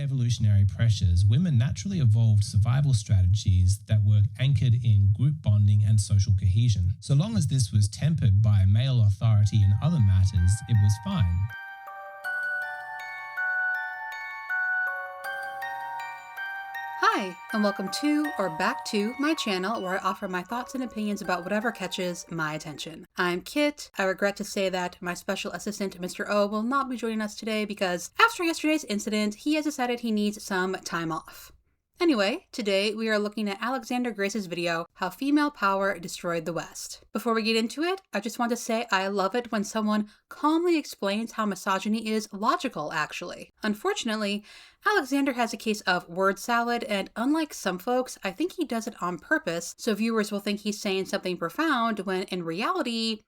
evolutionary pressures, women naturally evolved survival strategies that were anchored in group bonding and social cohesion. So long as this was tempered by male authority in other matters, it was fine. Hi, and welcome to, or back to, my channel where I offer my thoughts and opinions about whatever catches my attention. I'm Kit. I regret to say that my special assistant, Mr. O, will not be joining us today because after yesterday's incident, he has decided he needs some time off. Anyway, today we are looking at Alexander Grace's video, How Female Power Destroyed the West. Before we get into it, I just want to say I love it when someone calmly explains how misogyny is logical, actually. Unfortunately, Alexander has a case of word salad, and unlike some folks, I think he does it on purpose, so viewers will think he's saying something profound when in reality,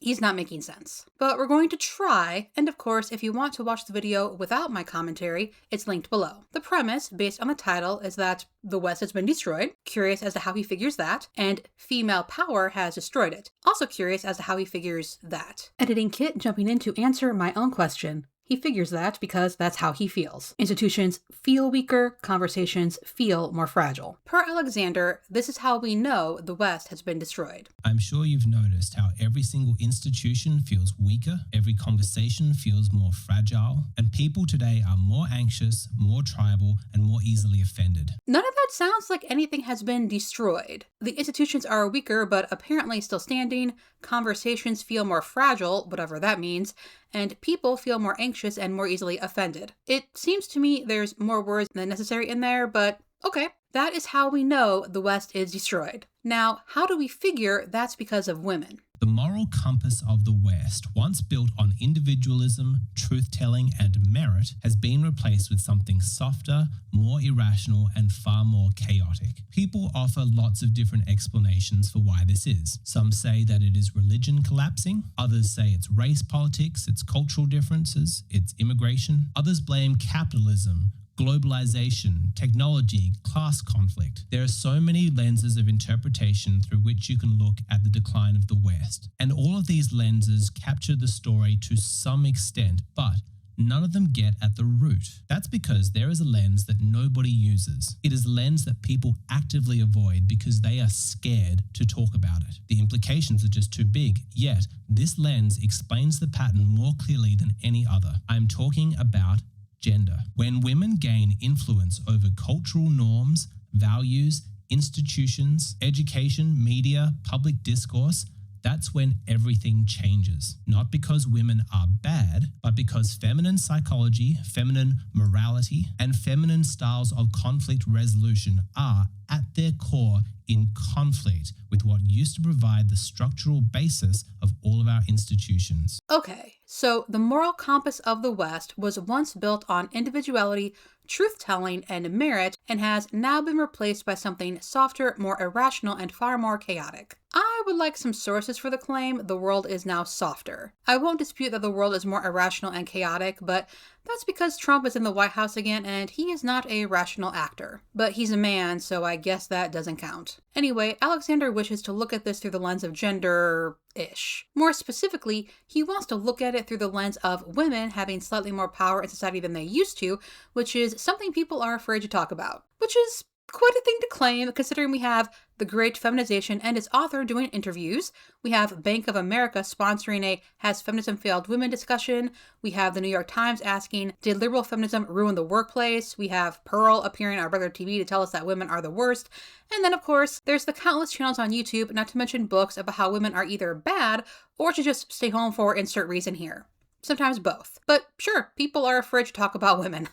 he's not making sense. But we're going to try, and of course, if you want to watch the video without my commentary, it's linked below. The premise, based on the title, is that the West has been destroyed, curious as to how he figures that, and female power has destroyed it, also curious as to how he figures that. Editing Kit jumping in to answer my own question. He figures that because that's how he feels. Institutions feel weaker, conversations feel more fragile. Per Alexander, this is how we know the West has been destroyed. I'm sure you've noticed how every single institution feels weaker, every conversation feels more fragile, and people today are more anxious, more tribal, and more easily offended. None of that sounds like anything has been destroyed. The institutions are weaker, but apparently still standing, conversations feel more fragile, whatever that means, and people feel more anxious and more easily offended. It seems to me there's more words than necessary in there, but okay. That is how we know the West is destroyed. Now, how do we figure that's because of women? The moral compass of the West, once built on individualism, truth-telling, and merit, has been replaced with something softer, more irrational, and far more chaotic. People offer lots of different explanations for why this is. Some say that it is religion collapsing. Others say it's race politics, it's cultural differences, it's immigration. Others blame capitalism, globalization, technology, class conflict. There are so many lenses of interpretation through which you can look at the decline of the West. And all of these lenses capture the story to some extent, but none of them get at the root. That's because there is a lens that nobody uses. It is a lens that people actively avoid because they are scared to talk about it. The implications are just too big, yet this lens explains the pattern more clearly than any other. I'm talking about gender. When women gain influence over cultural norms, values, institutions, education, media, public discourse, that's when everything changes. Not because women are bad, but because feminine psychology, feminine morality, and feminine styles of conflict resolution are, at their core, in conflict with what used to provide the structural basis of all of our institutions. Okay, so the moral compass of the West was once built on individuality, truth-telling, and merit, and has now been replaced by something softer, more irrational, and far more chaotic. I would like some sources for the claim the world is now softer. I won't dispute that the world is more irrational and chaotic, but that's because Trump is in the White House again and he is not a rational actor. But he's a man, so I guess that doesn't count. Anyway, Alexander wishes to look at this through the lens of gender-ish. More specifically, he wants to look at it through the lens of women having slightly more power in society than they used to, which is something people are afraid to talk about. Which is quite a thing to claim, considering we have The Great Feminization and its author doing interviews. We have Bank of America sponsoring a Has Feminism Failed Women discussion. We have the New York Times asking, did liberal feminism ruin the workplace? We have Pearl appearing on regular TV to tell us that women are the worst. And then, of course, there's the countless channels on YouTube, not to mention books about how women are either bad or should just stay home for insert reason here. Sometimes both. But sure, people are afraid to talk about women.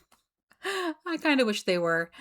I kind of wish they were.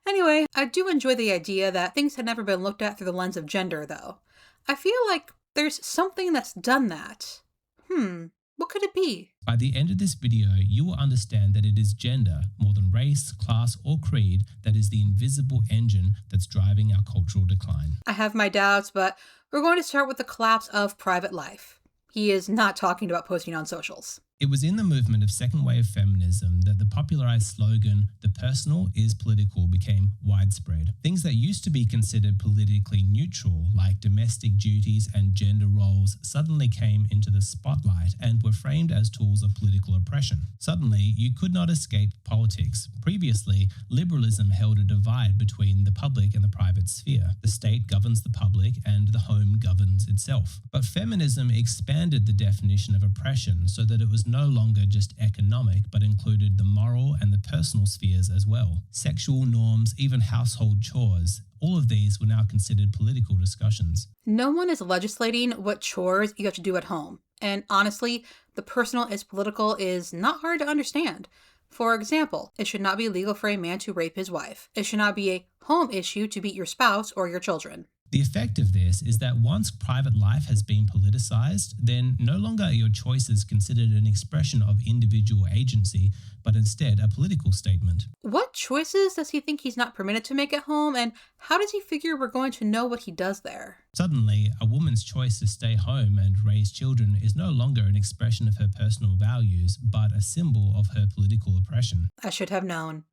Anyway, I do enjoy the idea that things had never been looked at through the lens of gender, though. I feel like there's something that's done that. What could it be? By the end of this video, you will understand that it is gender, more than race, class, or creed, that is the invisible engine that's driving our cultural decline. I have my doubts, but we're going to start with the collapse of private life. He is not talking about posting on socials. It was in the movement of second wave feminism that the popularized slogan, "the personal is political," became widespread. Things that used to be considered politically neutral, like domestic duties and gender roles, suddenly came into the spotlight and were framed as tools of political oppression. Suddenly, you could not escape politics. Previously, liberalism held a divide between the public and the private sphere. The state governs the public and the home governs itself. But feminism expanded the definition of oppression so that it was no longer just economic, but included the moral and the personal spheres as well. Sexual norms, even household chores, all of these were now considered political discussions. No one is legislating what chores you have to do at home. And honestly, the personal is political is not hard to understand. For example, it should not be legal for a man to rape his wife. It should not be a home issue to beat your spouse or your children. The effect of this is that once private life has been politicized, then no longer are your choices considered an expression of individual agency, but instead a political statement. What choices does he think he's not permitted to make at home, and how does he figure we're going to know what he does there? Suddenly, a woman's choice to stay home and raise children is no longer an expression of her personal values, but a symbol of her political oppression. I should have known.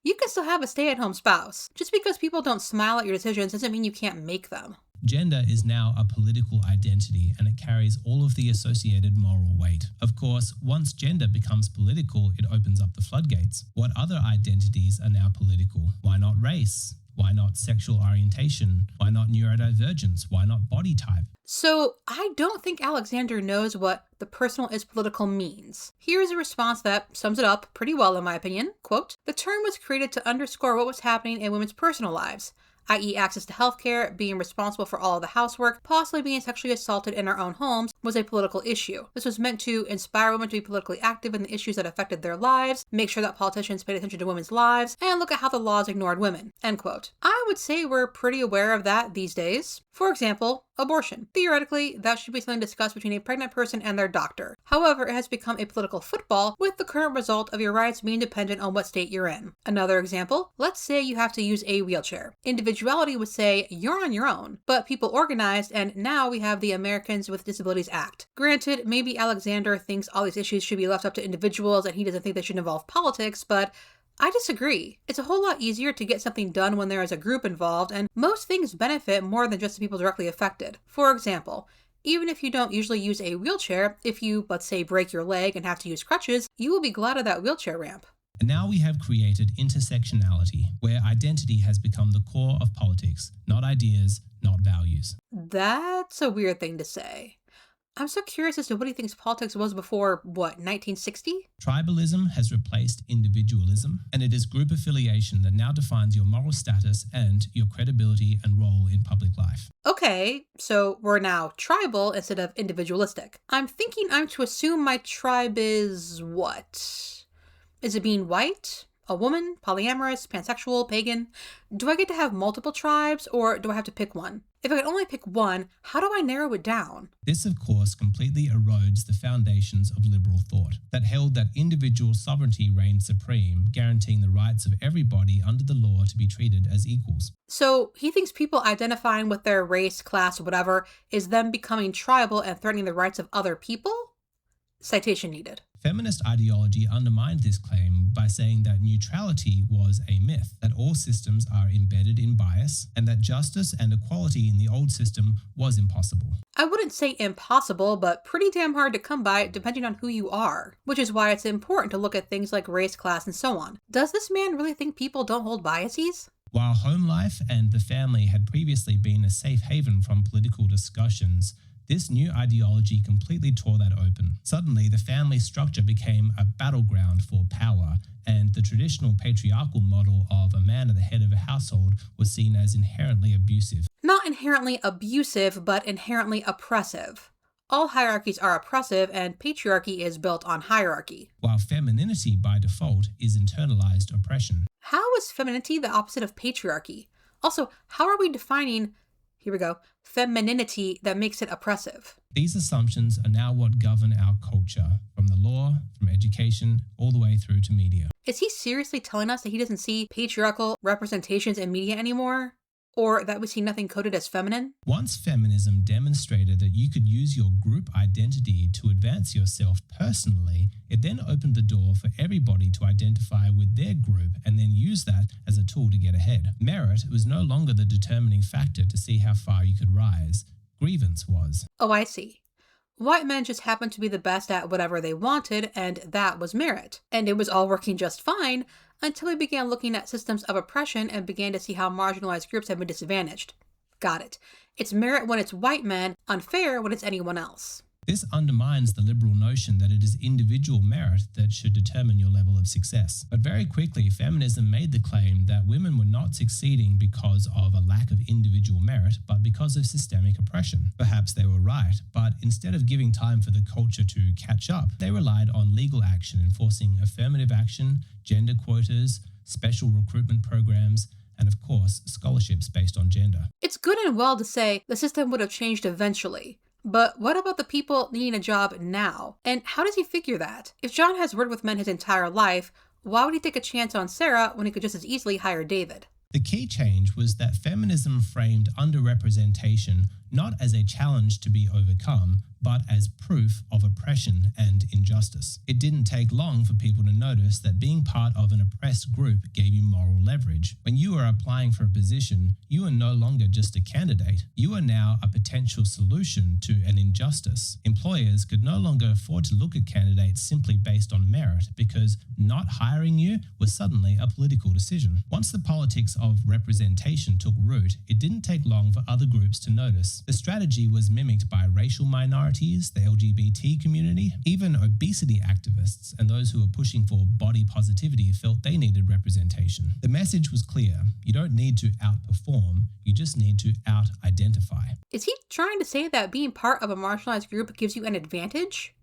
You can still have a stay-at-home spouse. Just because people don't smile at your decisions doesn't mean you can't make them. Gender is now a political identity, and it carries all of the associated moral weight. Of course, once gender becomes political, it opens up the floodgates. What other identities are now political? Why not race? Why not sexual orientation? Why not neurodivergence? Why not body type? So, I don't think Alexander knows what the personal is political means. Here's a response that sums it up pretty well in my opinion. Quote, "The term was created to underscore what was happening in women's personal lives, i.e. access to healthcare, being responsible for all of the housework, possibly being sexually assaulted in our own homes, was a political issue. This was meant to inspire women to be politically active in the issues that affected their lives, make sure that politicians paid attention to women's lives, and look at how the laws ignored women." End quote. I would say we're pretty aware of that these days. For example, abortion. Theoretically, that should be something discussed between a pregnant person and their doctor. However, it has become a political football with the current result of your rights being dependent on what state you're in. Another example, let's say you have to use a wheelchair. Individuality would say you're on your own, but people organized, and now we have the Americans with Disabilities Act. Granted, maybe Alexander thinks all these issues should be left up to individuals and he doesn't think they should involve politics, but I disagree. It's a whole lot easier to get something done when there is a group involved, and most things benefit more than just the people directly affected. For example, even if you don't usually use a wheelchair, if you, let's say, break your leg and have to use crutches, you will be glad of that wheelchair ramp. And now we have created intersectionality, where identity has become the core of politics, not ideas, not values. That's a weird thing to say. I'm so curious as to what he thinks politics was before, 1960? Tribalism has replaced individualism, and it is group affiliation that now defines your moral status and your credibility and role in public life. Okay, so we're now tribal instead of individualistic. I'm thinking I'm to assume my tribe is what? Is it being white? A woman? Polyamorous? Pansexual? Pagan? Do I get to have multiple tribes, or do I have to pick one? If I can only pick one, how do I narrow it down? This, of course, completely erodes the foundations of liberal thought that held that individual sovereignty reigned supreme, guaranteeing the rights of everybody under the law to be treated as equals. So he thinks people identifying with their race, class, whatever, is them becoming tribal and threatening the rights of other people? Citation needed. Feminist ideology undermined this claim by saying that neutrality was a myth, that all systems are embedded in bias, and that justice and equality in the old system was impossible. I wouldn't say impossible, but pretty damn hard to come by depending on who you are, which is why it's important to look at things like race, class, and so on. Does this man really think people don't hold biases? While home life and the family had previously been a safe haven from political discussions, this new ideology completely tore that open. Suddenly, the family structure became a battleground for power, and the traditional patriarchal model of a man at the head of a household was seen as inherently abusive. Not inherently abusive, but inherently oppressive. All hierarchies are oppressive, and patriarchy is built on hierarchy. While femininity by default is internalized oppression. How is femininity the opposite of patriarchy? Also, how are we defining, here we go, femininity that makes it oppressive? These assumptions are now what govern our culture, from the law, from education, all the way through to media. Is he seriously telling us that he doesn't see patriarchal representations in media anymore? or that we see nothing coded as feminine? Once feminism demonstrated that you could use your group identity to advance yourself personally, it then opened the door for everybody to identify with their group and then use that as a tool to get ahead. Merit was no longer the determining factor to see how far you could rise. Grievance was. Oh, I see. White men just happened to be the best at whatever they wanted, and that was merit. And it was all working just fine until we began looking at systems of oppression and began to see how marginalized groups have been disadvantaged. Got it. It's merit when it's white men, unfair when it's anyone else. This undermines the liberal notion that it is individual merit that should determine your level of success. But very quickly, feminism made the claim that women were not succeeding because of a lack of individual merit, but because of systemic oppression. Perhaps they were right, but instead of giving time for the culture to catch up, they relied on legal action enforcing affirmative action, gender quotas, special recruitment programs, and of course, scholarships based on gender. It's good and well to say the system would have changed eventually. But what about the people needing a job now? And how does he figure that? If John has worked with men his entire life, why would he take a chance on Sarah when he could just as easily hire David? The key change was that feminism framed underrepresentation not as a challenge to be overcome, but as proof of oppression and injustice. It didn't take long for people to notice that being part of an oppressed group gave you moral leverage. When you are applying for a position, you are no longer just a candidate. You are now a potential solution to an injustice. Employers could no longer afford to look at candidates simply based on merit because not hiring you was suddenly a political decision. Once the politics of representation took root, it didn't take long for other groups to notice. The strategy was mimicked by racial minorities, the LGBT community, even obesity activists and those who were pushing for body positivity felt they needed representation. The message was clear. You don't need to outperform, you just need to out-identify. Is he trying to say that being part of a marginalized group gives you an advantage?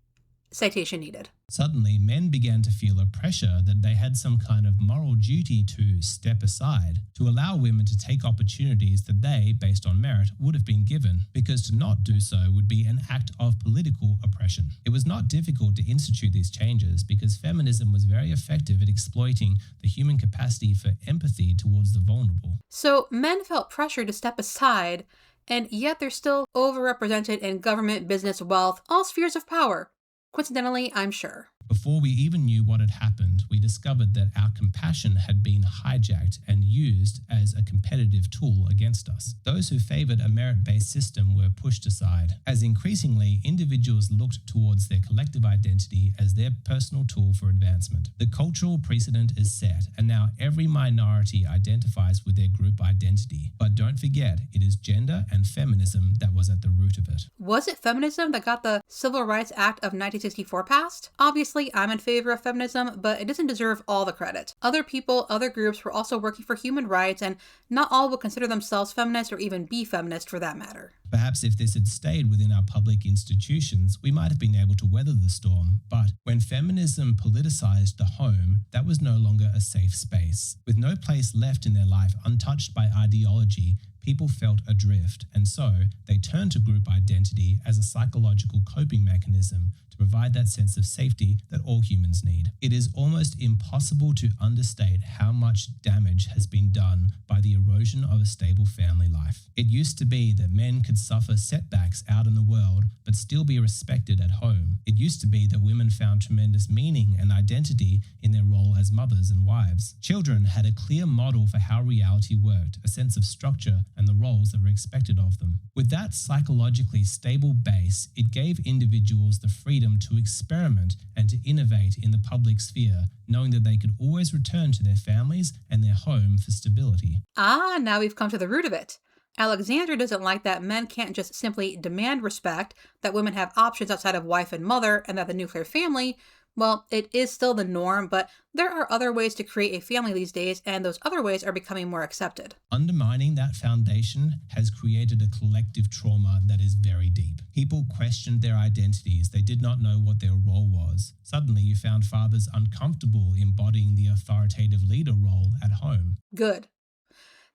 Citation needed. Suddenly, men began to feel a pressure that they had some kind of moral duty to step aside, to allow women to take opportunities that they, based on merit, would have been given, because to not do so would be an act of political oppression. It was not difficult to institute these changes because feminism was very effective at exploiting the human capacity for empathy towards the vulnerable. So men felt pressure to step aside, and yet they're still overrepresented in government, business, wealth, all spheres of power. Coincidentally, I'm sure. Before we even knew what had happened, we discovered that our compassion had been hijacked and used as a competitive tool against us. Those who favored a merit-based system were pushed aside, as increasingly individuals looked towards their collective identity as their personal tool for advancement. The cultural precedent is set, and now every minority identifies with their group identity. But don't forget, it is gender and feminism that was at the root of it. Was it feminism that got the Civil Rights Act of 1964 passed? Obviously, I'm in favor of feminism, but it doesn't deserve all the credit. Other people, other groups were also working for human rights, and not all would consider themselves feminist or even be feminist for that matter. Perhaps if this had stayed within our public institutions, we might have been able to weather the storm. But when feminism politicized the home, that was no longer a safe space. With no place left in their life untouched by ideology, people felt adrift, and so they turned to group identity as a psychological coping mechanism to provide that sense of safety that all humans need. It is almost impossible to understate how much damage has been done by the erosion of a stable family life. It used to be that men could suffer setbacks out in the world but still be respected at home. It used to be that women found tremendous meaning and identity in their role as mothers and wives. Children had a clear model for how reality worked, a sense of structure and the roles that were expected of them. With that psychologically stable base, it gave individuals the freedom to experiment and to innovate in the public sphere, knowing that they could always return to their families and their home for stability. Now we've come to the root of it. Alexandra doesn't like that men can't just simply demand respect, that women have options outside of wife and mother, and that the nuclear family, well, it is still the norm, but there are other ways to create a family these days, and those other ways are becoming more accepted. Undermining that foundation has created a collective trauma that is very deep. People questioned their identities. They did not know what their role was. Suddenly, you found fathers uncomfortable embodying the authoritative leader role at home. Good.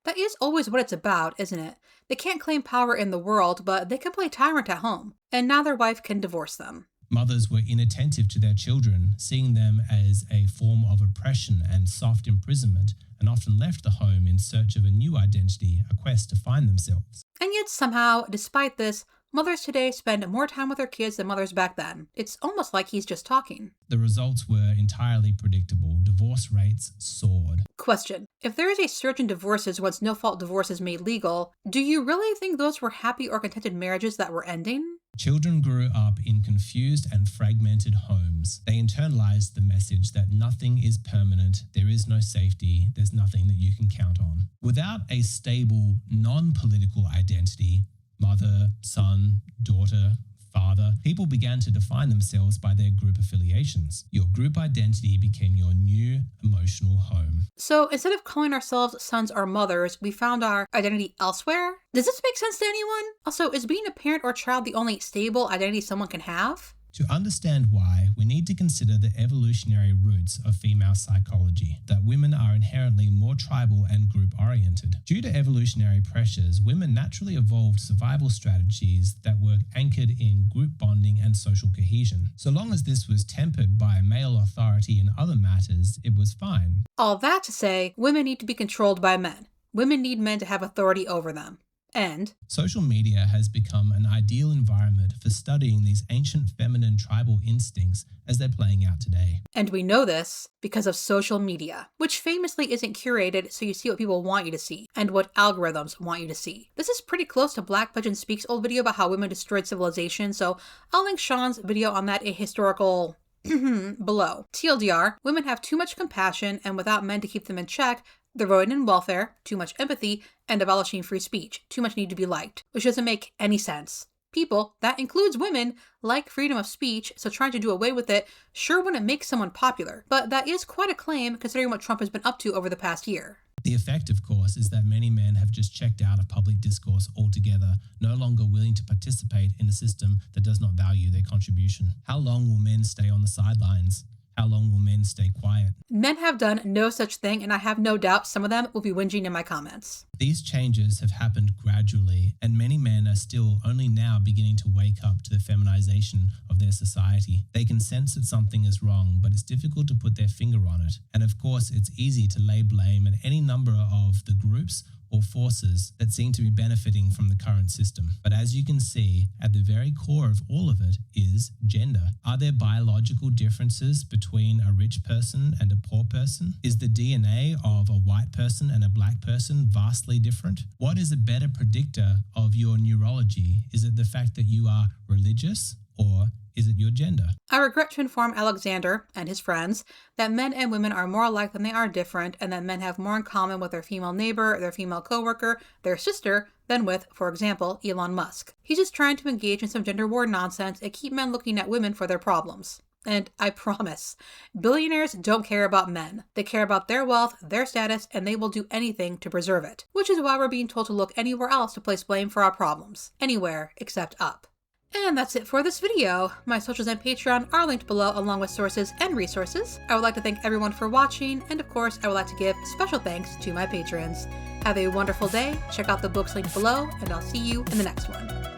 That is always what it's about, isn't it? They can't claim power in the world, but they can play tyrant at home. And now their wife can divorce them. Mothers were inattentive to their children, seeing them as a form of oppression and soft imprisonment, and often left the home in search of a new identity, a quest to find themselves. And yet somehow, despite this, mothers today spend more time with their kids than mothers back then. It's almost like he's just talking. The results were entirely predictable. Divorce rates soared. Question. If there is a surge in divorces once no-fault divorce is made legal, do you really think those were happy or contented marriages that were ending? Children grew up in confused and fragmented homes. They internalized the message that nothing is permanent, there is no safety, there's nothing that you can count on. Without a stable, non-political identity, mother, son, daughter, father, people began to define themselves by their group affiliations. Your group identity became your new emotional home. So instead of calling ourselves sons or mothers, we found our identity elsewhere? Does this make sense to anyone? Also, is being a parent or child the only stable identity someone can have? To understand why, we need to consider the evolutionary roots of female psychology, that women are inherently more tribal and group-oriented. Due to evolutionary pressures, women naturally evolved survival strategies that were anchored in group bonding and social cohesion. So long as this was tempered by male authority in other matters, it was fine. All that to say, women need to be controlled by men. Women need men to have authority over them. And social media has become an ideal environment for studying these ancient feminine tribal instincts as they're playing out today. And we know this because of social media, which famously isn't curated so you see what people want you to see and what algorithms want you to see. This is pretty close to Black Pigeon Speak's old video about how women destroyed civilization, so I'll link Sean's video on that ahistorical below. TLDR, women have too much compassion, and without men to keep them in check, they're voting in welfare, too much empathy, and abolishing free speech, too much need to be liked, which doesn't make any sense. People, that includes women, like freedom of speech, so trying to do away with it sure wouldn't make someone popular, but that is quite a claim considering what Trump has been up to over the past year. The effect, of course, is that many men have just checked out of public discourse altogether, no longer willing to participate in a system that does not value their contribution. How long will men stay on the sidelines? How long will men stay quiet? Men have done no such thing, and I have no doubt some of them will be whinging in my comments. These changes have happened gradually, and many men are still only now beginning to wake up to the feminization of their society. They can sense that something is wrong, but it's difficult to put their finger on it. And of course, it's easy to lay blame at any number of the groups or forces that seem to be benefiting from the current system. But as you can see, at the very core of all of it is gender. Are there biological differences between a rich person and a poor person? Is the DNA of a white person and a black person vastly different? What is a better predictor of your neurology? Is it the fact that you are religious, or is it your gender? I regret to inform Alexander and his friends that men and women are more alike than they are different, and that men have more in common with their female neighbor, their female coworker, their sister, than with, for example, Elon Musk. He's just trying to engage in some gender war nonsense and keep men looking at women for their problems. And I promise, billionaires don't care about men. They care about their wealth, their status, and they will do anything to preserve it. Which is why we're being told to look anywhere else to place blame for our problems. Anywhere except up. And that's it for this video. My socials and Patreon are linked below along with sources and resources. I would like to thank everyone for watching, and of course I would like to give special thanks to my patrons. Have a wonderful day, check out the books linked below, and I'll see you in the next one.